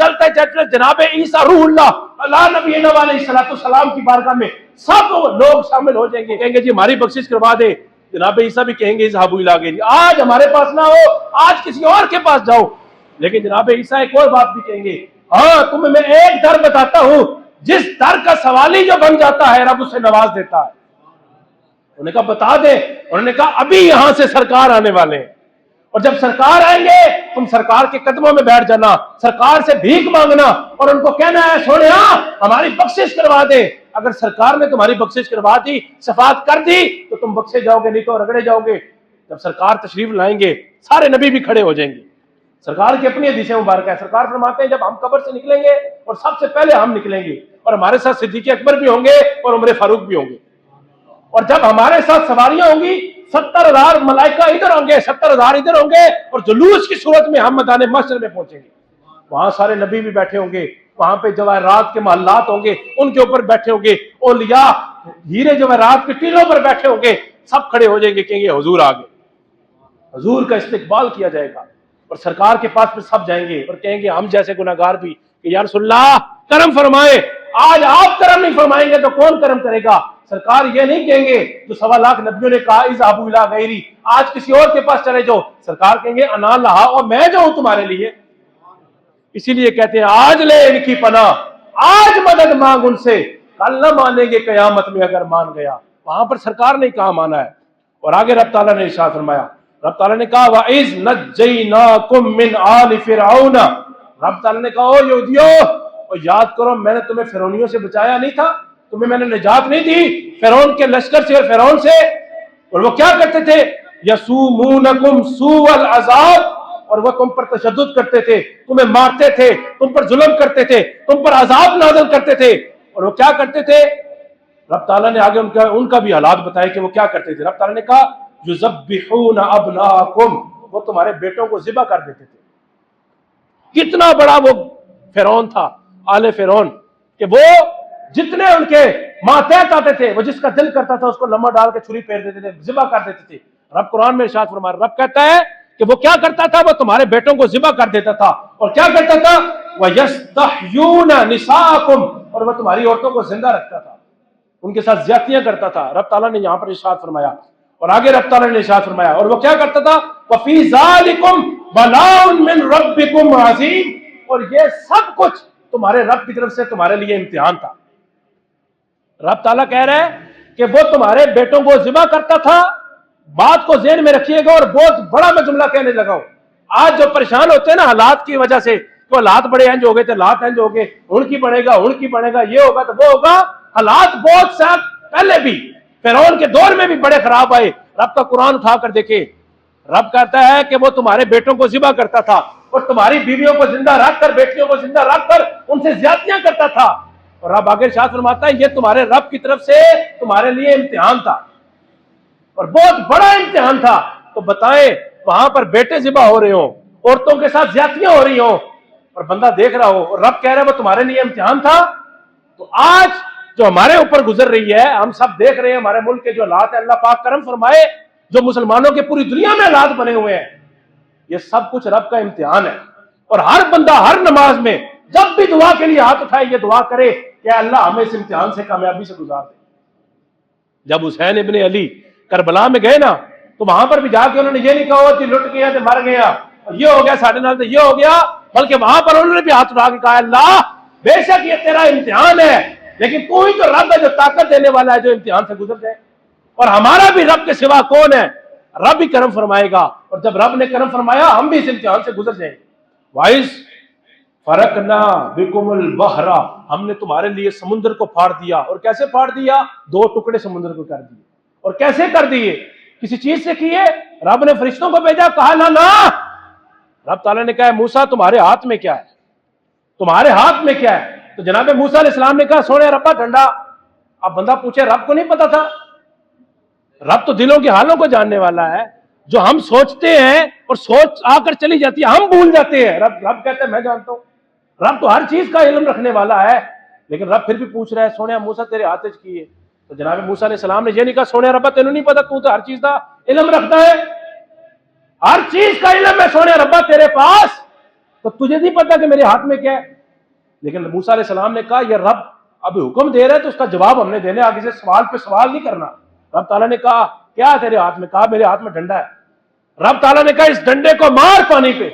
چلتے چلتے جناب عیسیٰ روح اللہ نبی علیہ السلام کی بارگاہ میں سب لوگ شامل ہو جائیں گے، کہیں گے جی ہماری بخشش کروا دے. جناب عیسیٰ بھی کہیں گے اذهبوا الی غیری، آج ہمارے پاس نہ ہو، آج کسی اور کے پاس جاؤ. لیکن جناب عیسیٰ ایک اور بات بھی کہیں گے، ہاں تمہیں میں ایک در بتاتا ہوں، جس در کا سوالی جو بن جاتا ہے رب اسے نواز دیتا ہے. انہوں نے کہا بتا دے. انہوں نے کہا ابھی یہاں سے سرکار آنے والے ہیں، اور جب سرکار آئیں گے تم سرکار کے قدموں میں بیٹھ جانا، سرکار سے بھیک مانگنا اور ان کو کہنا ہے سونیا ہماری بخشش کروا دے. اگر سرکار نے تمہاری بخشش کروا دی، شفاعت کر دی تو تم بخشے جاؤ گے، نہیں تو رگڑے جاؤ گے. جب سرکار تشریف لائیں گے سارے نبی بھی کھڑے ہو جائیں گے. سرکار کی اپنی حدیث مبارکہ ہے، سرکار فرماتے ہیں جب ہم قبر سے نکلیں گے اور سب سے پہلے ہم نکلیں گے، اور ہمارے ساتھ صدیق اکبر بھی ہوں گے اور عمر فاروق بھی ہوں گے. اور جب ہمارے ساتھ سواریاں ہوں گی 70,000 ملائکہ ادھر ہوں گے، 70,000 ادھر ہوں گے، اور جلوس کی صورت میں ہم میدان محشر میں پہنچیں گے. وہاں سارے نبی بھی بیٹھے ہوں گے، وہاں پہ جواہرات کے محلات ہوں گے، ان کے اوپر بیٹھے ہوں گے، اولیاء ہیرے جواہرات کے ٹیلوں پر بیٹھے ہوں گے. سب کھڑے ہو جائیں گے، کہیں گے حضور آ گئے. حضور کا استقبال کیا جائے گا، اور سرکار کے پاس پہ سب جائیں گے اور کہیں گے ہم جیسے گناہگار بھی کہ یا رسول اللہ کرم فرمائے. آج آپ کرم نہیں فرمائیں گے تو کون کرم کرے گا؟ سرکار یہ نہیں کہیں گے جو 1.25 نبیوں نے کہا اذهبوا الی غیری، آج کسی اور کے پاس چلے جاؤ. سرکار کہیں گے انا لہا، اور میں جو ہوں تمہارے لیے. اسی لیے کہتے ہیں آج لے ان کی پناہ، آج مدد مانگ ان سے، کل نہ مانیں گے قیامت میں اگر مان گیا. وہاں پر سرکار نے کہاں مانا ہے. اور آگے رب تعالیٰ نے ارشاد فرمایا، رب تعالیٰ نے کہا وَإِذْ نَجَّيْنَاكُمْ مِنْ آلِ فِرْعَوْنَ، رب تعالیٰ نے کہا او یہودیو، اور یاد کرو میں نے تمہیں فرعونیوں سے بچایا نہیں تھا، تمہیں میں نے نجات نہیں دی فرعون کے لشکر سے اور فرعون سے. اور وہ کیا کرتے تھے؟ یسومونکم سوء العذاب، اور وہ تم پر تشدد کرتے تھے، تمہیں مارتے تھے، تم پر ظلم کرتے تھے، تم پر عذاب نازل کرتے تھے. اور وہ کیا کرتے تھے؟ رب تعالیٰ نے آگے ان کا بھی حالات بتائے کہ وہ کیا کرتے تھے. رب تعالیٰ نے کہا یذبحون ابناءکم، وہ تمہارے بیٹوں کو ذبح کر دیتے تھے. کتنا بڑا وہ فرعون تھا، آل فرعون، کہ وہ جتنے ان کے ماتحت آتے تھے وہ جس کا دل کرتا تھا اس کو لمبا ڈال کے چھری پھیر دیتے تھے، ذبح کر دیتے تھے. رب قرآن میں ارشاد فرما، رب کہتا ہے کہ وہ کیا کرتا تھا؟ وہ تمہارے بیٹوں کو ذبح کر دیتا تھا. اور کیا کرتا تھا؟ وَيَسْتَحْيُونَ نِسَاءَكُمْ، اور وہ تمہاری عورتوں کو زندہ رکھتا تھا، ان کے ساتھ زیادتیاں کرتا تھا. رب تعالیٰ نے یہاں پر ارشاد فرمایا. اور آگے رب تعالیٰ نے ارشاد فرمایا، اور وہ کیا کرتا تھا؟ وَفِي ذَلِكُمْ بَلَاءٌ مِّن رَبِّكُمْ عَظِيمٌ، اور یہ سب کچھ تمہارے رب کی طرف سے تمہارے لیے امتحان تھا. رب تعالیٰ کہہ رہے ہیں کہ وہ تمہارے بیٹوں کو ذبح کرتا تھا. بات کو ذہن میں رکھیے گا، اور بہت بڑا میں جملہ کہنے لگا ہوں. آج جو پریشان ہوتے ہیں نا حالات کی وجہ سے، تو حالات بڑے انج ہو گئے تھے، حالات انج ہو گئے، ان کی بنے گا، یہ ہوگا تو وہ ہوگا. حالات بہت سال پہلے بھی فرعون کے دور میں بھی بڑے خراب آئے. رب کا قرآن اٹھا کر دیکھے، رب کہتا ہے کہ وہ تمہارے بیٹوں کو ذبح کرتا تھا، اور تمہاری بیویوں کو زندہ رکھ کر، بیٹیوں کو زندہ رکھ کر ان سے زیادتیاں کرتا تھا. اور رب آگے ارشاد فرماتا ہے یہ تمہارے رب کی طرف سے تمہارے لیے امتحان تھا، اور بہت بڑا امتحان تھا. تو بتائیں وہاں پر بیٹے ذبح ہو رہے ہوں، عورتوں کے ساتھ زیادتیاں ہو رہی ہوں، اور بندہ دیکھ رہا ہو، اور رب کہہ رہا ہے وہ تمہارے لیے امتحان تھا. تو آج جو ہمارے اوپر گزر رہی ہے، ہم سب دیکھ رہے ہیں ہمارے ملک کے جو حالات ہیں، اللہ پاک کرم فرمائے، جو مسلمانوں کے پوری دنیا میں حالات بنے ہوئے ہیں، یہ سب کچھ رب کا امتحان ہے. اور ہر بندہ ہر نماز میں جب بھی دعا کے لیے ہاتھ اٹھائے یہ دعا کرے کہ اللہ ہمیں اس امتحان سے کامیابی سے گزار دے. جب حسین ابن علی کربلا میں گئے نا، تو وہاں پر بھی جا کے انہوں نے یہ نہیں کہا کہ لٹ گیا تو مر گیا، یہ ہو گیا ساڑھے نال تو یہ ہو گیا، بلکہ وہاں پر انہوں نے بھی ہاتھ اٹھا کے کہا اللہ بے شک یہ تیرا امتحان ہے، لیکن تو ہی تو رب ہے جو طاقت دینے والا ہے جو امتحان سے گزر جائے. اور ہمارا بھی رب کے سوا کون ہے؟ رب ہی کرم فرمائے گا. اور جب رب نے کرم فرمایا ہم بھی اس امتحان سے گزر جائیں گے. وائز فرقنا بکم البحر، ہم نے تمہارے لیے سمندر کو پھاڑ دیا. اور کیسے پھاڑ دیا؟ 2 ٹکڑے سمندر کو کر دیے. اور کیسے کر دیے؟ کسی چیز سے کیے؟ رب نے فرشتوں کو بھیجا، کہا نا. رب تعالیٰ نے کہا موسیٰ تمہارے ہاتھ میں کیا ہے؟ تمہارے ہاتھ میں کیا ہے؟ تو جناب موسیٰ علیہ السلام نے کہا سونے ربا ٹھنڈا. اب بندہ پوچھے رب کو نہیں پتا تھا؟ رب تو دلوں کے حالوں کو جاننے والا ہے. جو ہم سوچتے ہیں اور سوچ آ کر چلی جاتی ہے ہم بھول جاتے ہیں. رب کہتا ہے میں جانتا ہوں. رب تو ہر چیز کا علم رکھنے والا ہے، لیکن رب پھر بھی پوچھ رہا ہے سونے موسیٰ تیرے ہاتھ کی ہے. تو جناب موسیٰ علیہ السلام نے یہ نہیں کہا سونے ربا تینوں نہیں پتا، تو ہر چیز کا علم رکھتا ہے، ہر چیز کا علم ہے سونے ربا تیرے پاس. تو تجھے نہیں پتا کہ میرے ہاتھ میں کیا ہے؟ لیکن موسیٰ علیہ السلام نے کہا یہ رب اب حکم دے رہا ہے تو اس کا جواب ہم نے دینے، آگے سے سوال پہ سوال نہیں کرنا۔ رب تعالیٰ نے کہا کیا تیرے ہاتھ میں؟ کہا میرے ہاتھ میں ڈنڈا ہے۔ رب تعالیٰ نے کہا اس ڈنڈے کو مار پانی پہ،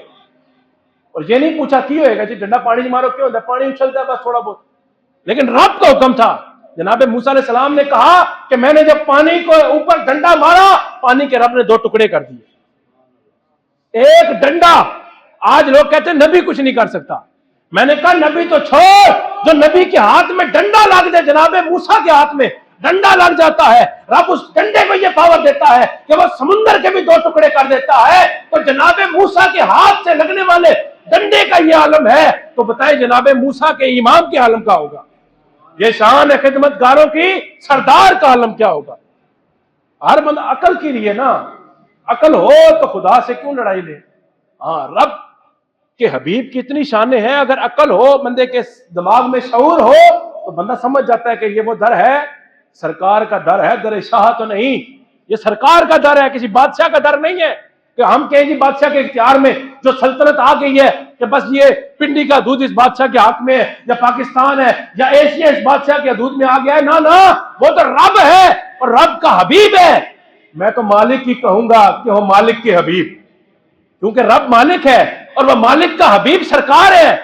اور یہ نہیں پوچھا کی ہوئے گا جی ڈنڈا پانی سے مارو، کیوں ہوتا ہے؟ پانی اچھلتا ہے بس تھوڑا بہت۔ لیکن رب کا حکم تھا۔ جناب موسیٰ علیہ السلام نے کہا کہ میں نے جب پانی کو اوپر ڈنڈا مارا، پانی کے رب نے 2 ٹکڑے کر دیے۔ ایک ڈنڈا، آج لوگ کہتے ہیں نبی کچھ نہیں کر سکتا، میں نے کہا نبی تو چھوڑ، جو نبی کے ہاتھ میں ڈنڈا لگ جائے، جناب موسیٰ کے ہاتھ میں ڈنڈا لگ جاتا ہے، رب اس ڈنڈے کو یہ پاور دیتا ہے کہ وہ سمندر کے بھی 2 ٹکڑے کر دیتا ہے۔ تو جناب موسیٰ کے ہاتھ سے لگنے والے ڈنڈے کا یہ عالم ہے، تو بتائیں جناب موسیٰ کے امام کے عالم کا ہوگا؟ یہ شان خدمت گاروں کی سردار کا عالم کیا ہوگا؟ ہر بندہ عقل کے لیے نا، عقل ہو تو خدا سے کیوں لڑائی لے؟ ہاں، رب کہ حبیب کی اتنی شانیں ہیں، اگر عقل ہو، بندے کے دماغ میں شعور ہو، تو بندہ سمجھ جاتا ہے کہ یہ وہ در ہے، سرکار کا در ہے، در شاہ تو نہیں، یہ سرکار کا در ہے، کسی بادشاہ کا در نہیں ہے کہ ہم کہیں جی بادشاہ کے اختیار میں جو سلطنت آ گئی ہے کہ بس یہ پنڈی کا دودھ اس بادشاہ کے ہاتھ میں ہے، یا پاکستان ہے یا ایشیا اس بادشاہ کے دودھ میں آ گیا ہے۔ نا نا، وہ تو رب ہے اور رب کا حبیب ہے۔ میں تو مالک ہی کہوں گا کہ وہ مالک کے حبیب، کیونکہ رب مالک ہے اور وہ مالک کا حبیب سرکار ہے۔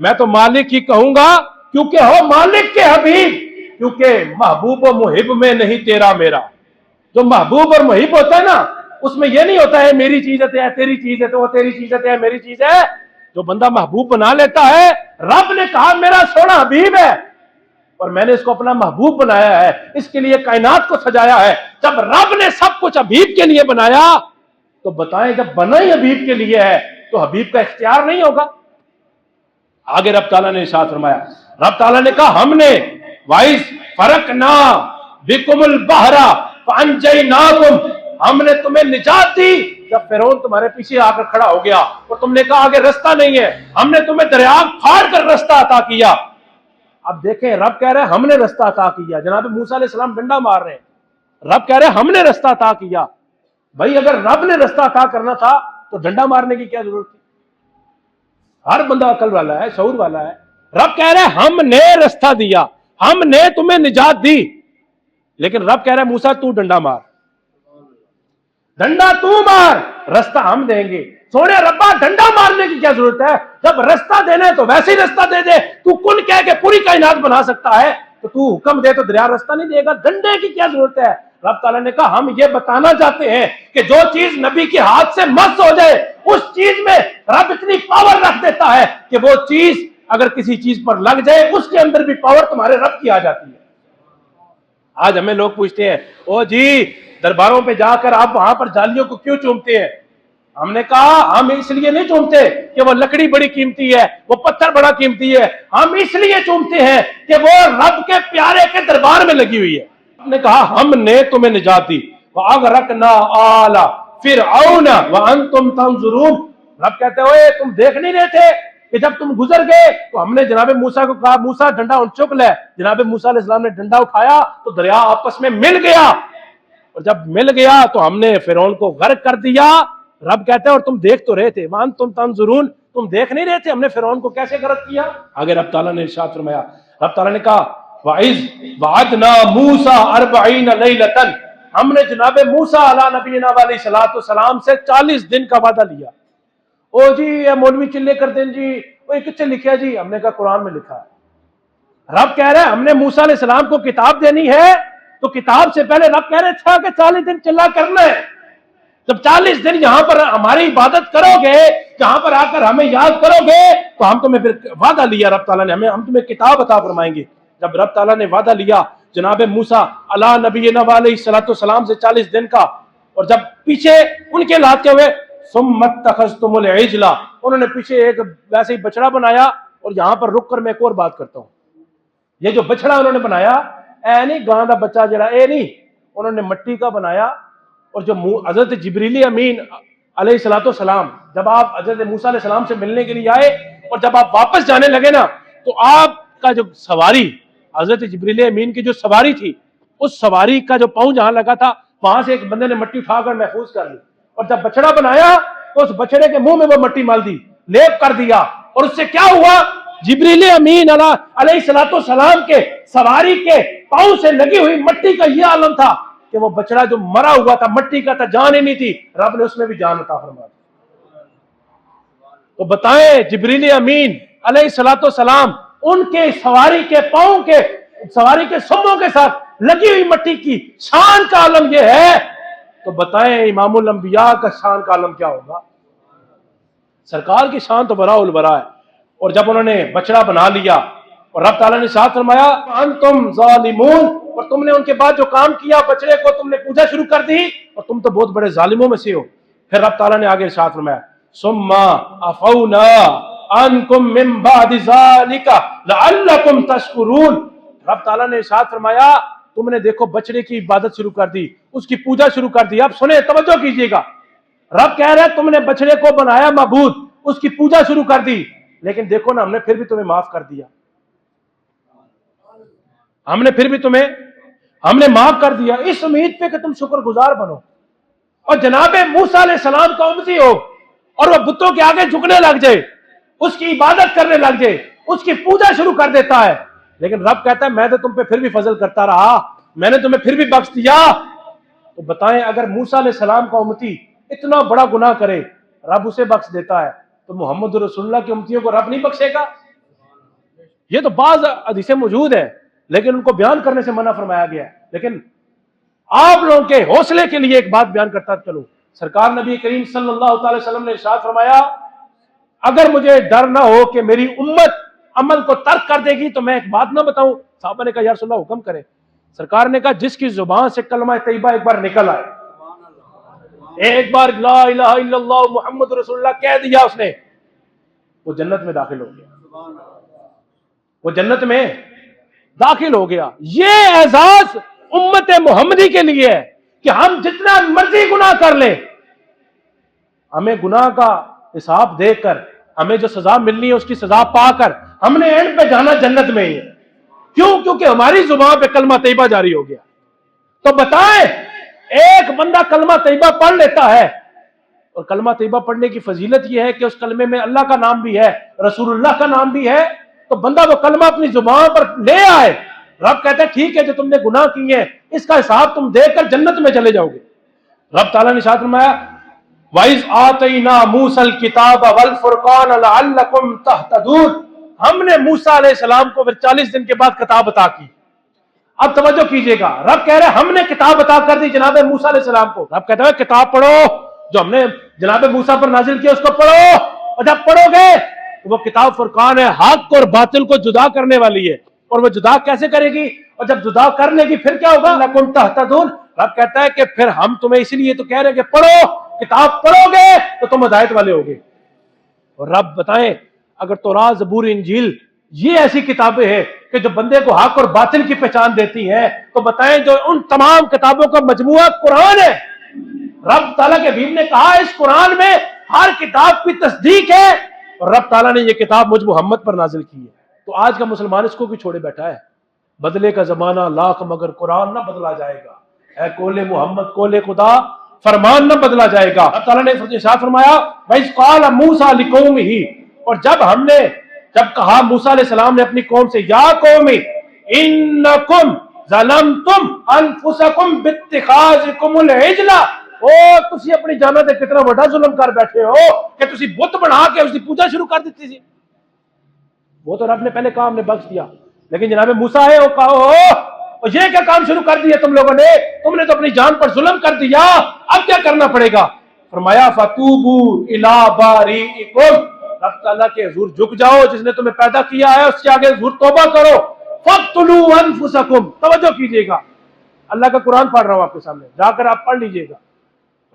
میں تو مالک ہی کہوں گا کیونکہ ہو مالک کے حبیب، کیونکہ محبوب و محب میں نہیں تیرا میرا۔ جو محبوب اور محب ہوتا ہے نا، اس میں یہ نہیں ہوتا ہے میری چیز ہے تیری چیز ہے، تو وہ تیری چیز ہے میری چیز ہے۔ جو بندہ محبوب بنا لیتا ہے، رب نے کہا میرا سونا حبیب ہے اور میں نے اس کو اپنا محبوب بنایا ہے، اس کے لیے کائنات کو سجایا ہے۔ جب رب نے سب کچھ حبیب کے لیے بنایا تو بتائیں جب بنا ہی حبیب کے لیے ہے تو حبیب کا اختیار نہیں ہوگا؟ آگے رب تعالیٰ نے ارشاد فرمایا، رب تعالیٰ نے کہا ہم نے وَإِذْ فَرَقْنَا بِكُمُ الْبَحْرَ فَأَنْجَيْنَاكُمْ، ہم نے تمہیں نجات دی جب فرعون تمہارے پیچھے آ کر کھڑا ہو گیا اور تم نے کہا آگے رستہ نہیں ہے، ہم نے تمہیں دریا پھاڑ کر رستہ عطا کیا۔ اب دیکھیں رب کہہ رہے ہیں ہم نے رستہ عطا کیا، جناب موسیٰ علیہ السلام ڈنڈا مار رہے ہیں، رب کہہ رہے ہیں ہم نے رستہ عطا کیا۔ بھائی اگر رب نے رستہ عطا کرنا تھا تو ڈنڈا مارنے کی کیا ضرورت تھی؟ ہر بندہ عقل والا ہے، شعور والا ہے۔ رب کہہ رہے ہیں ہم نے رستہ دیا، ہم نے تمہیں نجات دی، لیکن رب کہہ رہے ہیں موسیٰ تو ڈنڈا مار، ڈنڈا تو مار، رستہ ہم دیں گے۔ سونے ربا ڈنڈا مارنے کی کیا ضرورت ہے؟ جب رستہ دینا ہے تو ویسے ہی رستہ دے دے۔ تو کن کہہ کے پوری کائنات بنا سکتا ہے، تو حکم دے تو دریا رستہ نہیں دے گا، ڈنڈے کی کیا ضرورت ہے؟ رب تعالیٰ نے کہا ہم یہ بتانا چاہتے ہیں کہ جو چیز نبی کے ہاتھ سے مس ہو جائے، اس چیز میں رب اتنی پاور رکھ دیتا ہے کہ وہ چیز اگر کسی چیز پر لگ جائے اس کے اندر بھی پاور تمہارے رب کی آ جاتی ہے۔ آج ہمیں لوگ پوچھتے ہیں او جی درباروں پہ جا کر آپ وہاں پر جالیوں کو کیوں چومتے ہیں؟ ہم نے کہا ہم اس لیے نہیں چومتے کہ وہ لکڑی بڑی قیمتی ہے، وہ پتھر بڑا قیمتی ہے، ہم اس لیے چومتے ہیں کہ وہ رب کے پیارے کے دربار میں لگی ہوئی ہے۔ ہم نے کہا ہم نے تمہیں نجات دی، وَأَغْرَقْنَا آلَ فِرْعَوْنَ وَأَنْتُمْ تَنْظُرُونَ۔ رب کہتے ہوئے تم دیکھ نہیں رہے تھے کہ جب تم گزر گئے تو ہم نے جناب موسیٰ کو کہا موسیٰ ڈنڈا چک لے، جناب موسیٰ علیہ السلام نے ڈنڈا اٹھایا تو دریا آپس میں مل گیا، اور جب مل گیا تو ہم نے فرعون کو غرق کر دیا۔ رب کہتے ہیں اور تم دیکھ تو رہے تھے، وَأَنْتُمْ تَنْظُرُونَ، تم دیکھ نہیں رہے تھے ہم نے فرعون کو کیسے غرق کیا؟ آگے رب تعالیٰ نے ارشاد فرمایا، رب تعالیٰ نے کہا وَإِذْ وَعَدْنَا مُوسَىٰ 40 لَيْلَةً، ہم نے جناب موسیٰ علیہ نبینا علیہ الصلوۃ والسلام سے 40 دن کا وعدہ لیا۔ او جی یہ مولوی چلے کرتے ہیں جی، وہ کچھ لکھا جی؟ ہم نے کہا قرآن میں لکھا ہے۔ رب کہہ رہے ہیں ہم نے موسیٰ علیہ السلام کو کتاب دینی ہے تو کتاب سے پہلے رب کہہ رہے تھا کہ 40 دن چلا کرنا ہے۔ جب 40 دن یہاں پر ہماری عبادت کرو گے، جہاں پر آ کر ہمیں یاد کرو گے تو ہم تمہیں پھر وعدہ لیا رب تعالیٰ نے، ہم تمہیں کتاب عطا فرمائیں گے۔ جب رب تعالیٰ نے وعدہ لیا جناب موسیٰ علیہ نبینا علیہ الصلوۃ والسلام سے 40 دن کا، اور جب پیچھے ان کے لاتے ہوئے ثم اتخذتم العجل، انہوں نے پیچھے ایک ویسے ہی بچڑا بنایا، اور یہاں پر رک کر میں ایک اور بات کرتا ہوں، یہ جو بچڑا انہوں نے بنایا اے نہیں گاں دا بچہ جڑا اے نہیں، انہوں نے مٹی کا بنایا، اور جو حضرت جبریل امین علیہ الصلوۃ والسلام جب آپ حضرت موسیٰ علیہ السلام سے ملنے کے لیے آئے اور جب آپ واپس جانے لگے نا تو آپ کا جو سواری حضرت جبریل امین کی جو سواری تھی، اس سواری کا جو پاؤں جہاں لگا تھا وہاں سے ایک بندے نے مٹی اٹھا کر محفوظ کر لی، اور جب بچڑا بنایا تو اس بچڑے کے منہ میں وہ مٹی مال دی، لیپ کر دیا، اور اس سے کیا ہوا؟ جبریل امین علیہ الصلوۃ والسلام کے سواری کے پاؤں سے لگی ہوئی مٹی کا یہ عالم تھا کہ وہ بچڑا جو مرا ہوا تھا مٹی کا تھا، جان ہی نہیں تھی، رب نے اس میں بھی جان عطا فرما دی۔ تو بتائیں جبریل امین علیہ الصلوۃ والسلام ان کے سواری کے پاؤں کے سواری کے سموں کے ساتھ لگی ہوئی مٹی کی شان کا عالم یہ ہے، تو بتائیں امام الانبیاء کا شان کا عالم کیا ہوگا؟ سرکار کی شان تو برا البرا ہے۔ اور جب انہوں نے بچڑا بنا لیا اور رب تعالیٰ نے ارشاد فرمایا انتم ظالمون، اور تم نے ان کے بعد جو کام کیا بچڑے کو تم نے پوجا شروع کر دی اور تم تو بہت بڑے ظالموں میں سے ہو۔ پھر رب تعالیٰ نے آگے ارشاد فرمایا ثم عفونا عنکم من بعد ذلک لعلکم تشکرون، رب تعالیٰ نے ارشاد فرمایا تم نے دیکھو بچڑے کی عبادت شروع کر دی، اس کی پوجا شروع کر دی۔ اب سنیں توجہ کیجئے گا، رب کہہ رہا ہے تم نے بچڑے کو بنایا معبود، اس کی پوجا شروع کر دی، لیکن دیکھو نا ہم نے پھر بھی تمہیں معاف کر دیا، ہم نے پھر بھی تمہیں معاف کر دیا، اس امید پہ کہ تم شکر گزار بنو۔ اور جناب موسیٰ علیہ السلام کا امتی ہو اور وہ بتوں کے آگے جھکنے لگ جائے، اس کی عبادت کرنے لگ جائے، اس کی پوجا شروع کر دیتا ہے، لیکن رب کہتا ہے میں تو تم پہ پھر بھی فضل کرتا رہا، میں نے تمہیں پھر بھی بخش دیا۔ تو بتائیں اگر موسیٰ علیہ السلام کا امتی اتنا بڑا گناہ کرے رب اسے بخش دیتا ہے، تو محمد رسول اللہ کے امتیوں کو رب نہیں بخشے گا؟ یہ تو بعض حدیثیں موجود ہیں لیکن ان کو بیان کرنے سے منع فرمایا گیا ہے۔ لیکن آپ لوگوں کے حوصلے کے لیے ایک بات بیان کرتا چلوں، سرکار نبی کریم صلی اللہ تعالی وسلم نے ارشاد فرمایا اگر مجھے ڈر نہ ہو کہ میری امت عمل کو ترک کر دے گی تو میں ایک بات نہ بتاؤں؟ صحابہ نے کہا یا رسول اللہ حکم کرے۔ سرکار نے کہا جس کی زبان سے کلمہ طیبہ ایک بار نکل آئے، ایک بار لا الہ الا اللہ محمد رسول اللہ کہہ دیا اس نے، وہ جنت میں داخل ہو گیا، وہ جنت میں داخل ہو گیا۔ یہ اعزاز امت محمدی کے لیے ہے کہ ہم جتنا مرضی گناہ کر لیں، ہمیں گناہ کا حساب دے کر ہمیں جو سزا ملنی ہے اس کی سزا پا کر ہم نے اینڈ پہ جانا جنت میں ہی ہے۔ کیوں؟ کیونکہ ہماری زبان پہ کلمہ طیبہ جاری ہو گیا۔ تو بتائیں ایک بندہ کلمہ طیبہ پڑھ لیتا ہے، اور کلمہ طیبہ پڑھنے کی فضیلت یہ ہے کہ اس کلمے میں اللہ کا نام بھی ہے، رسول اللہ کا نام بھی ہے، تو بندہ وہ کلمہ اپنی زبان پر لے آئے، رب کہتا ہے ٹھیک ہے جو تم نے گناہ کیے ہیں اس کا حساب تم دے کر جنت میں چلے جاؤ گے۔ رب تعالیٰ نے ارشاد فرمایا وَإِذْ آتَيْنَا مُوسَى الْكِتَابَ وَالْفُرْقَانَ لَعَلَّكُمْ تَهْتَدُونَ، ہم نے موسیٰ علیہ السلام کو پھر 40 دن کے بعد کتاب عطا کی۔ اب توجہ کیجئے گا، رب کہہ رہے ہم نے کتاب عطا کر دی جناب موسیٰ علیہ السلام کو۔ رب کہتا ہے کتاب پڑھو جو ہم نے جناب موسیٰ پر نازل کیا اس کو پڑھو، اور جب پڑھو گے تو وہ کتاب فرقان ہے، حق اور باطل کو جدا کرنے والی ہے، اور وہ جدا کیسے کرے گی؟ اور جب جدا کر لے گی پھر کیا ہوگا؟ لَكُمْ تَهْتَدُونَ، رب کہتا ہے کہ پھر ہم تمہیں اسی لیے تو کہہ رہے ہیں کہ پڑھو، کتاب پڑھو گے تو تم ہدایت والے ہوگے۔ اور رب بتائیں اگر تورات زبور انجیل یہ ایسی کتابیں ہیں کہ جو بندے کو حق اور باطل کی پہچان دیتی ہیں، تو بتائیں جو ان تمام کتابوں کا مجموعہ قرآن ہے، رب تعالیٰ کے حبیب نے کہا اس قرآن میں ہر کتاب کی تصدیق ہے، اور رب تعالیٰ نے یہ کتاب مجھ محمد پر نازل کی ہے۔ تو آج کا مسلمان اس کو بھی چھوڑے بیٹھا ہے، بدلے کا زمانہ لاکھ مگر قرآن نہ بدلا جائے گا، اے کول محمد کول خدا فرمان نہ بدلا جائے گا۔ رب تعالیٰ نے ارشاد فرمایا وَإِذْ قَالَ مُوسَىٰ لِقَوْمِهِ، اور جب کہا موسیٰ علیہ السلام نے اپنی قوم سے یا قوم انکم ظلمتم انفسکم باتخاذکم العجل، او تسی اپنی جانوں تے کتنا بڑا ظلم کر بیٹھے ہو کہ تسی بت بنا کے اس کی پوجا شروع کر دیتی تھی۔ وہ تو رب نے پہلے کہا ہم نے بخش دیا، لیکن جناب موسیٰ ہے وہ کہو اور یہ کیا کام شروع کر دیا تم لوگوں نے؟ تم نے تو اپنی جان پر ظلم کر دیا، اب کیا کرنا پڑے گا؟ فرمایا فتوبوا الی بارئکم، رب تعالیٰ کے حضور جھک جاؤ، جس نے تمہیں پیدا کیا ہے اس کے آگے حضور توبہ کرو۔ فَاقْتُلُوا أَنفُسَكُمْ، توجہ کیجئے گا، اللہ کا قرآن پڑھ رہا ہوں آپ کے سامنے، جا کر آپ پڑھ لیجئے گا۔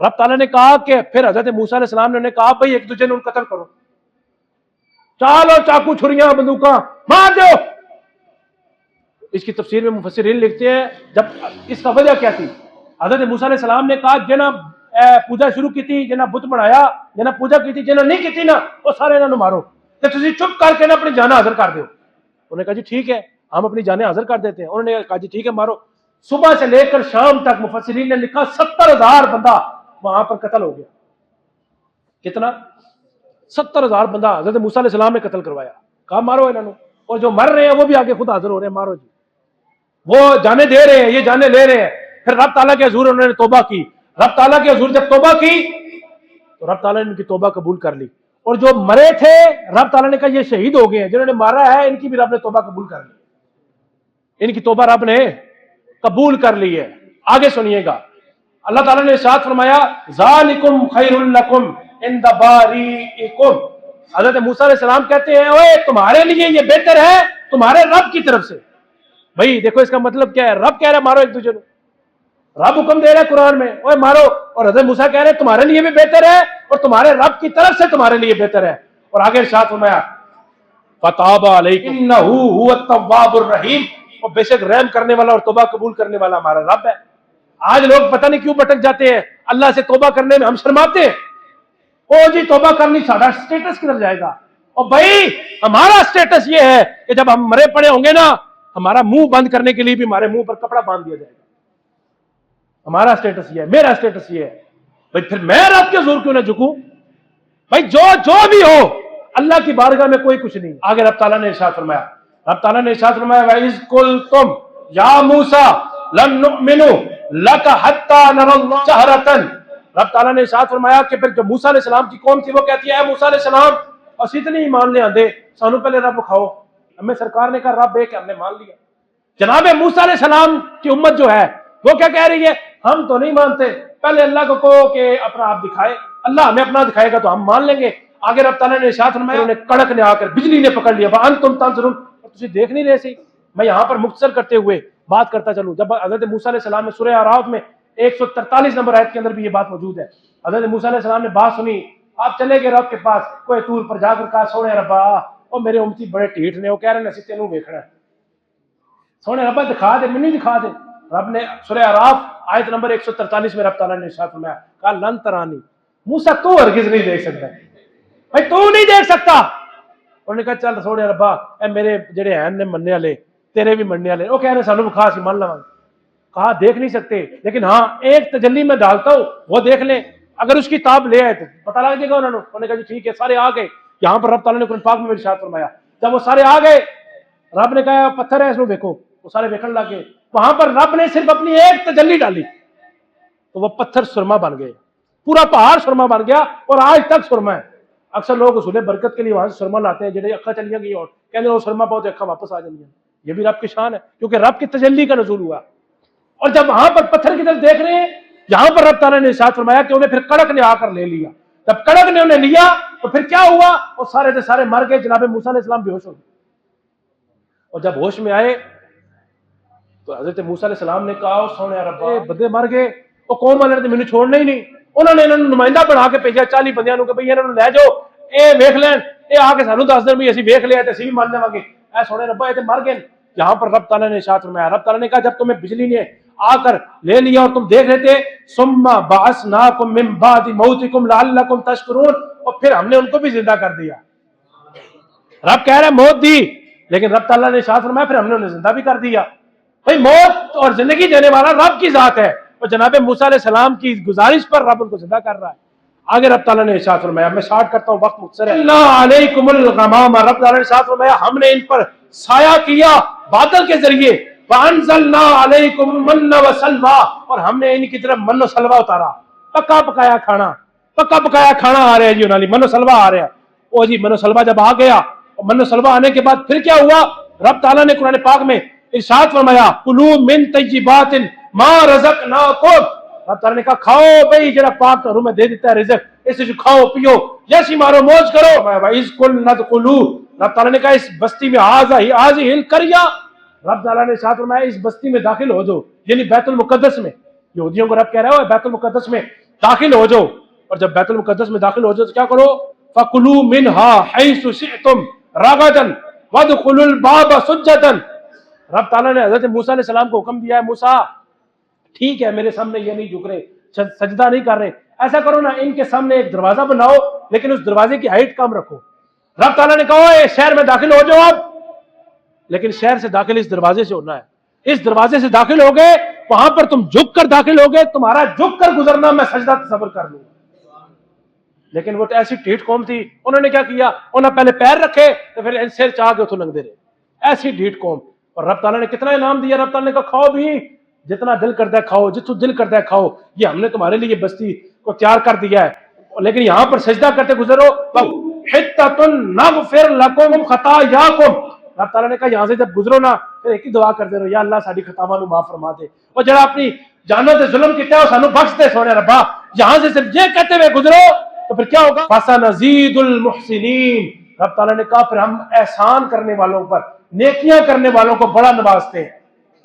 رب تعالیٰ نے کہا کہ پھر حضرت موسیٰ علیہ السلام نے انہیں کہا بھئی ایک دوسرے نے ان قتل کرو، چالو چاقو چھریاں بندوقاں مار دو۔ اس کی تفسیر میں مفسرین لکھتے ہیں جب اس کا وجہ کیا تھی، حضرت موسیٰ علیہ السلام نے کہا جنہ پوجا شروع کی تھی، جنہ بت بنایا، جنہ پوجا کی تھی، جنہ نہیں کی تھی نا وہ سارے انہوں نے مارو، کہ تسی چپ کر کے نا اپنی جانیں حاضر کر دیو۔ انہوں نے کہا جی ٹھیک ہے ہم اپنی جانیں حاضر کر دیتے ہیں۔ انہوں نے کہا جی ٹھیک ہے مارو۔ صبح سے لے کر شام تک مفسرین نے لکھا 70,000 بندہ وہاں پر قتل ہو گیا۔ کتنا؟ 70,000 بندہ حضرت موسیٰ علیہ السلام نے قتل کروایا. کہا مارو انہوں نے, اور جو مر رہے ہیں وہ بھی آگے خود حاضر ہو رہے ہیں, مارو جی. وہ جانے دے رہے ہیں, یہ جانے لے رہے ہیں. پھر رب تعالیٰ کے حضور انہوں نے توبہ کی. رب تعالیٰ کے حضور جب توبہ کی تو رب تعالیٰ نے ان کی توبہ قبول کر لی. اور جو مرے تھے رب تعالیٰ نے کہا یہ شہید ہو گئے ہیں, جنہوں نے مارا ہے ان کی بھی رب نے توبہ قبول کر لی. ان کی توبہ رب نے قبول کر لی ہے. آگے سنیے گا, اللہ تعالیٰ نے ارشاد فرمایا ذالکم خیر لکم عند باریئکم. حضرت موسیٰ علیہ السلام کہتے ہیں اوے تمہارے لیے یہ بہتر ہے تمہارے رب کی طرف سے. بھائی دیکھو اس کا مطلب کیا ہے, رب کہہ رہا ہے مارو ایک دوسرے کو, رب حکم دے رہا ہے قرآن میں اوے مارو, اور حضرت موسیٰ کہہ رہے ہیں تمہارے لیے بھی بہتر ہے اور تمہارے رب کی طرف سے تمہارے لیے بہتر ہے. اور آگے ارشاد فرمایا فتاب علیکم انہ هو التواب الرحیم, اور بے شک رحم کرنے والا اور توبہ قبول کرنے والا ہمارا رب ہے. آج لوگ پتہ نہیں کیوں بھٹک جاتے ہیں, اللہ سے توبہ کرنے میں ہم شرماتے ہیں. او جی توبہ کرنی ساڑھا سٹیٹس کدھر جائے گا؟ اور بھائی ہمارا سٹیٹس یہ ہے کہ جب ہم مرے پڑے ہوں گے نا, ہمارا منہ بند کرنے کے لیے بھی ہمارے منہ پر کپڑا باندھ دیا جائے گا. ہمارا سٹیٹس یہ ہے, میرا سٹیٹس یہ ہے. بھائی پھر میں رب کے حضور کیوں نہ جھکوں؟ بھائی جو بھی ہو اللہ کی بارگاہ میں کوئی کچھ نہیں. آگے رب تعالیٰ نے ارشاد فرمایا, رب تعالیٰ نے ارشاد فرمایا وَإِذْ قُلْتُمْ يَا مُوسَىٰ لَن نُؤْمِنُوا لَكَ حَتَّىٰ نَرَى اللَّهَ جَهْرَةً. رب تعالیٰ نے ارشاد فرمایا کہ پھر جو موسیٰ علیہ السلام کی قوم تھی وہ کہتی ہے اے موسیٰ علیہ السلام اسی اتنے ہی مان لے آندے, سانو پہلے رب کھاؤ. ہمیں سرکار نے کہا رب ایک ہم نے مان لیا. جناب موسیٰ علیہ السلام کی امت جو ہے وہ کیا کہہ رہی ہے, ہم تو نہیں مانتے, پہلے اللہ کو کہو کہ اپنا آپ دکھائے, اللہ ہمیں اپنا دکھائے گا تو ہم مان لیں گے. آگے رب تعالیٰ نے ارشاد فرمایا انہیں کڑک نے آ کر بجلی نے پکڑ لیا وانتم تنظرون. تجھے دیکھ نہیں رہے سی. میں یہاں پر مختصر کرتے ہوئے بات کرتا چلوں. جب حضرت موسیٰ علیہ السلام نے سورہ اعراف میں 143 نمبر آیت کے اندر بھی یہ بات موجود ہے. حضرت موسیٰ علیہ السلام نے بات سنی, آپ چلے گئے رب کے پاس, کوئی طور پر جا کر کہا سونے ربا اور میرے امتی بڑے ٹھیٹ نے, وہ کہہ رہے ہیں اسی تینوں ویکھنا ہے, سونے ربا دکھا دے, مینوں دکھا دے. رب نے سورہ اعراف آیت نمبر 143 میں رب تعالیٰ نے ارشاد فرمایا کہا لن ترانی, موسیٰ تو ہرگز نہیں دیکھ سکتا. بھائی تو نہیں دیکھ سکتا. انہوں نے کہا چل سونے ربا اے میرے جڑے ہیں نے مننے والے تیرے بھی مننے والے, وہ کہہ رہے ہیں سانو بخا سی مان لواں. کہا دیکھ نہیں سکتے لیکن ہاں ایک تجلی میں ڈالتا ہوں وہ دیکھ لیں, اگر اس کی تاب لے آئے تو پتہ لگ جائے گا انہوں نے. انہوں نے کہا جی ٹھیک ہے. سارے آ گئے. یہاں پر رب تعالیٰ نے قرآن پاک میں ارشاد فرمایا جب وہ سارے آ گئے رب نے کہا پتھر ہے اس کو دیکھو, وہ سارے دیکھنے لگ گئے. وہاں پر رب نے صرف اپنی ایک تجلی ڈالی تو وہ پتھر سرما بن گئے, پورا پہاڑ سرما بن گیا اور آج تک سرما ہے. اکثر لوگ اصول برکت کے لیے وہاں سے سرما لاتے ہیں, جڑے اکھا چلیاں گئی اور کہتے ہیں وہ سرما پاؤ تو اکھا واپس آ جائیں. یہ بھی رب کی شان ہے کیونکہ رب کی تجلی کا نزول ہوا. اور جب وہاں پر پتھر کی طرف دیکھ رہے ہیں یہاں پر رب تعالیٰ نے ارشاد فرمایا کہ انہیں پھر کڑک نے آ کر لے لیا. جب کڑک نے انہیں لیا تو پھر کیا ہوا, وہ سارے کے سارے مر گئے. جناب موسیٰ علیہ السلام بے ہوش ہو گئے. اور جب ہوش میں آئے تو حضرت موسیٰ علیہ السلام نے کہا سونے ربا بدے مر گئے, وہ قوم والے نے مینوں چھوڑنا ہی نہیں. انہوں نے انہوں نے نمائندہ بنا کے بھیجا 40 بندیاں نوں کہ بھئی انہوں نے لے جاؤ, اے ویکھ لین, اے آ کے سانوں دس دین بھی اسی ویکھ لیا تے اسی بھی مان لواں گے. اے سونے ربا یہ تے مر گئے. یہاں پر رب تعالیٰ نے ارشاد فرمایا, رب تعالیٰ نے کہا جب تمہیں بجلی نے آ کر لے لیا اور تم دیکھ رہے تھے ثم بعثناکم من بعد موتکم لعلکم تشکرون, اور پھر ہم نے ان کو بھی زندہ کر دیا. رب کہہ رہا ہے موت دی, لیکن رب تعالیٰ نے ارشاد فرمایا پھر ہم نے انہیں زندہ بھی کر دیا. بھئی موت اور زندگی دینے والا رب کی ذات ہے, اور جناب موسیٰ علیہ السلام کی گزارش پر رب ان کو زندہ کر رہا ہے. آگے رب تعالیٰ نے ارشاد فرمایا, میں شارٹ کرتا ہوں وقت مختصر ہے, اللہ علیکم الغمام, رب تعالیٰ نے ارشاد فرمایا ہم نے ان پر سایہ کیا بادل کے ذریعے, وانزلنا علیکم المن والسلویٰ, اور ہم نے ان کی طرف من و سلوہ اتارا. پکا پکایا کھانا آ رہا ہے جی, انہوں من و سلوہ آ رہا ہے. او جی من و سلوہ جب آ گیا, من و سلوہ آنے کے بعد پھر کیا ہوا, رب تعالیٰ نے قرآن پاک میں ارشاد فرمایا کلوا من طیبات ما رزقناکم, رب تعالیٰ نے کہا کھاؤ بھئی جڑا پاک تو میں دے دیتا ہے رزق, اس سے کھاؤ پیو یشی مارو موج کرو. وَإِذْ قُلْنَا ادْخُلُوا, رب تعالیٰ نے کہا اس بستی میں هَٰذِهِ الْقَرْيَةَ, رب تعالیٰ نے ارشاد فرمایا اس بستی میں داخل ہو جاؤ, یعنی بیت المقدس میں. یہودیوں کو رب کہہ رہا ہے بیت المقدس میں داخل ہو جاؤ, اور جب بیت المقدس میں داخل ہو جاؤ تو کیا کرو, فَكُلُوا مِنْهَا حَيْثُ شِئْتُمْ رَغَدًا وَادْخُلُوا الْبَابَ سُجَّدًا. رب تعالیٰ نے حضرت موسیٰ علیہ السلام کو حکم دیا ہے موسیٰ ٹھیک ہے میرے سامنے یہ نہیں جھک رہے, سجدہ نہیں کر رہے, ایسا کرو نا ان کے سامنے ایک دروازہ بناؤ لیکن اس دروازے کی ہائٹ کم رکھو. رب تعالیٰ نے کہا اے شہر میں داخل ہو جاؤ آپ, لیکن شہر سے داخل اس دروازے سے ہونا ہے. اس دروازے سے داخل ہو گئے وہاں پر تم جھک کر داخل ہو گئے, تمہارا جھک کر گزرنا میں سجدہ تصور کر لوں. لیکن وہ تو ایسی ڈھیٹ قوم تھی، انہوں نے کیا کیا، انہوں نے پہلے پیر رکھے تو پھر سر چاہ کے اتوں لنگتے رہے، ایسی ڈھیٹ قوم۔ اور رب تعالیٰ نے کتنا انعام دیا، رب تعالیٰ نے کہا کھاؤ بھی جتنا دل کرتا ہے کھاؤ، جتوں دل کرتا ہے کھاؤ، یہ ہم نے تمہارے لیے بستی کو تیار کر دیا ہے، لیکن یہاں پر سجدہ کرتے گزرو حتۃ نغفر لکم خطایاکم۔ رب تعالیٰ نے کہا یہاں سے جب گزرو نا پھر ایک ہی دعا کرتے رہو، یا اللہ ساری خطاواں نو معاف فرما دے، اور جڑا اپنی جانوں تے ظلم کیتا ہے سانو بخش دے سونے ربا۔ یہاں سے صرف یہ کہتے ہوئے گزرو تو پھر کیا ہوگا، فَسَنَزِيدُ الْمُحْسِنِينَ۔ رب تعالیٰ نے کہا پھر ہم احسان کرنے والوں پر، نیکیاں کرنے والوں کو بڑا نوازتے ہیں۔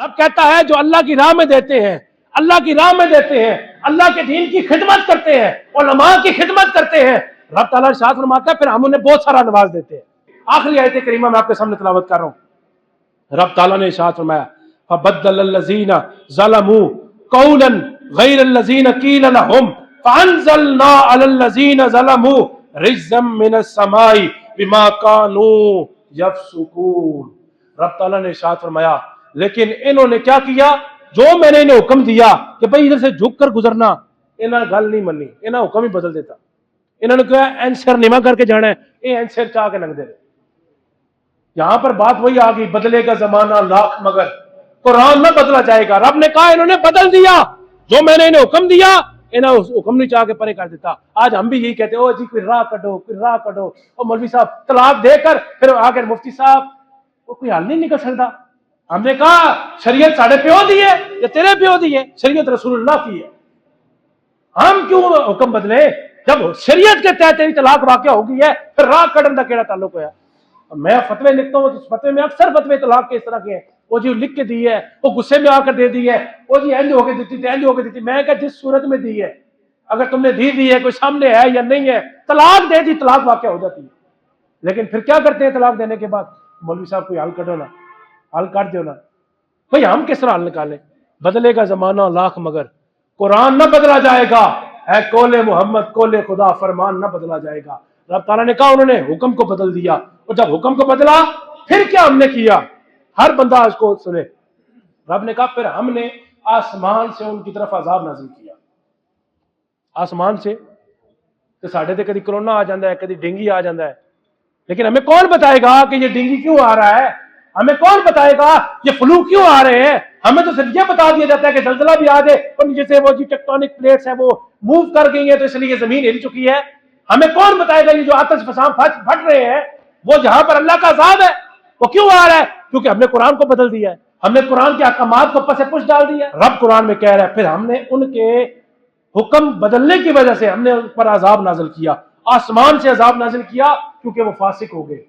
رب کہتا ہے جو اللہ کی راہ میں دیتے ہیں، اللہ کی راہ میں دیتے ہیں، اللہ کے دین کی خدمت کرتے ہیں، علماء کی خدمت کرتے ہیں، رب تعالیٰ ارشاد فرماتا ہے پھر ہم انہیں بہت سارا نواز دیتے ہیں۔ آخری آیت کریمہ میں آپ کے سامنے تلاوت کر رہا ہوں، رب تعالیٰ نے ارشاد فرمایا فَبَدَّلَ الَّذِينَ ظَلَمُوا قَوْلًا غَيْرَ الَّذِينَ قِيلَ لَهُمْ فَأَنزَلْنَا عَلَى الَّذِينَ ظَلَمُوا رِجْزًا مِّنَ السَّمَاءِ بِمَا كَانُوا يَفْسُقُونَ۔ رب تعالیٰ نے ارشاد فرمایا لیکن انہوں نے کیا کیا، جو میں نے انہیں حکم دیا کہ بھئی ادھر سے جھک کر گزرنا، انہوں نے گل نہیں منی، انہوں نے حکم ہی بدل دیتا، انہوں نے کہا اینسر نیما کر کے جانا ہے، یہ اینسر چاہ کے لنگ دے رہے۔ یہاں پر بات وہی آ گئی، بدلے گا زمانہ لاکھ مگر قرآن نہ بدلا جائے گا۔ رب نے کہا انہوں نے بدل دیا، جو میں نے انہیں حکم دیا انہوں نے حکم نہیں چاہ کے پرے کر دیتا۔ آج ہم بھی یہی کہتے ہیں او جی کوئی راہ کڈو، کوئی راہ کڈو، او مولوی صاحب طلاق دے کر پھر آ کر مفتی صاحب وہ کوئی حل نہیں نکل سکتا۔ ہم نے کہا شریعت ساڑھے پیو دی ہے یا تیرے پیو دی ہے، شریعت رسول اللہ کی ہے، ہم کیوں حکم بدلے؟ جب شریعت کے تحت تیری طلاق واقع ہو گئی ہے پھر راہ کڈن کا کیڑا تعلق ہوا؟ میں فتوے لکھتا ہوں، فتوے میں اکثر فتوے طلاق کے اس طرح کے ہیں، وہ جی لکھ کے دی ہے، وہ غصے میں آ کر دے دی ہے، وہ جی اینج ہو کے دیتی تھی، اینج ہو کے دیتی۔ میں کہا جس صورت میں دی ہے، اگر تم نے دی ہے، کوئی سامنے ہے یا نہیں ہے، طلاق دے دی، طلاق واقع ہو جاتی ہے۔ لیکن پھر کیا کرتے ہیں طلاق دینے کے بعد، مولوی صاحب کوئی حل کڈو نا، حل کر دیو نا۔ بھئی ہم کس طرح حل نکالیں؟ بدلے گا زمانہ لاکھ مگر قرآن نہ بدلا جائے گا، اے قول محمد قول خدا فرمان نہ بدلا جائے گا۔ رب تعالیٰ نے کہا انہوں نے حکم کو بدل دیا، اور جب حکم کو بدلا پھر کیا ہم نے کیا؟ ہر بندہ اس کو سنے۔ رب نے کہا پھر ہم نے آسمان سے ان کی طرف عذاب نازل کیا۔ آسمان سے تو ساڑھے تے کدی کرونا آ جاندہ ہے، کدی ڈینگی آ جاندہ ہے، لیکن ہمیں کون بتائے گا کہ یہ ڈینگی کیوں آ رہا ہے؟ ہمیں کون بتائے گا یہ فلو کیوں آ رہے ہیں؟ ہمیں تو صرف یہ بتا دیا جاتا ہے کہ زلزلہ بھی آ جائے اور نیچے سے وہ جی ٹیکٹونک پلیٹس ہیں وہ موو کر گئی ہیں تو اس لیے زمین ہل چکی ہے۔ ہمیں کون بتائے گا یہ جو آتش فسان پھٹ رہے ہیں وہ جہاں پر اللہ کا عذاب ہے وہ کیوں آ رہا ہے؟ کیونکہ ہم نے قرآن کو بدل دیا ہے، ہم نے قرآن کے احکامات کو پس پش ڈال دیا۔ رب قرآن میں کہہ رہا ہے پھر ہم نے ان کے حکم بدلنے کی وجہ سے ہم نے ان پر عذاب نازل کیا، آسمان سے عذاب نازل کیا کیونکہ وہ فاسق ہو گئے۔